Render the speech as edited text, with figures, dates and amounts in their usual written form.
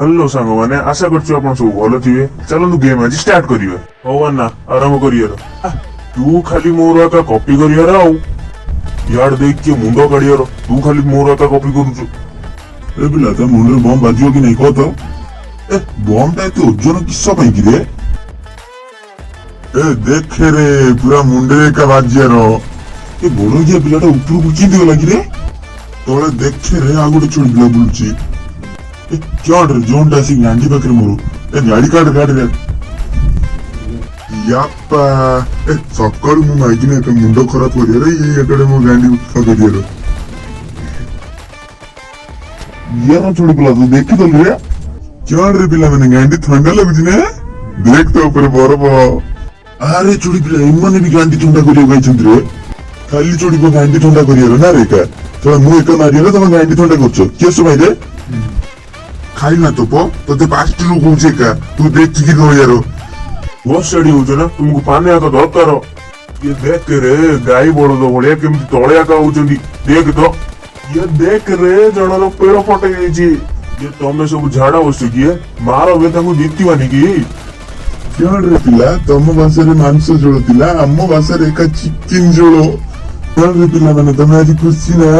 hello सांग मैंने आशा कर सब भल थे चलतु गेम आज स्टार्ट करिए हौ ना आरंभ करिए तू खाली मोर एका कॉपी करियार यार देख के मुंड काढ़ियार तू खाली मोर एका कॉपी करुचु ए पिला ता मुंडे बम बाजियो कि नहीं कह तो ए बम टा एते ओजन किस ପାଇଁ कि रे ए देख रे पूरा मुंडे का बाजियार ए बड़ गिया पिलाटा ऊपर को किंदी गला कि रे तोले देख रे आ गोटे छोड़ी पिला बुलची ए क्या रे जोन टा सी गांडी पाखरे मोर ए गाड़ी काट रे याप्पा ए सकाळू मु मागिने का मुंडो खराब करिया रे ये एकडे मो गांडी उठा करिया रे ये ना छोड़ी पिला तू देखी तो रे क्या रे पिला मैंने गांडी ठंडा लगुची ने देख तो ऊपर बरफ अरे छोड़ी पिला इमने भी गांडी ठंडा करिया गइछन रे खाली छोड़ी को गांडी ठंडा करिया रे ना रे का तो मु एक मारिया रे तुम गांडी ठंडा करछो के समय रे खाई ना तो पो तते 5 लोग होचे का तू देख की दो यार बहुत सड़ी हो ना तुमको पाने आका दरकार ये देख रे गाई बड़द भलिया केमती तळे आका होचंदी देख तो ये देख रे जणर पेड़ फटे जाईची ये तमे सब झाड़ा बसि कि मारो बे ताको जीतिवानी कि क्या रे पिला तम भाषा रे मांस जोड़ दिला हम भाषा रे का चिकन जोड़ो क्या रे पिला माने तमे आज खुशी ना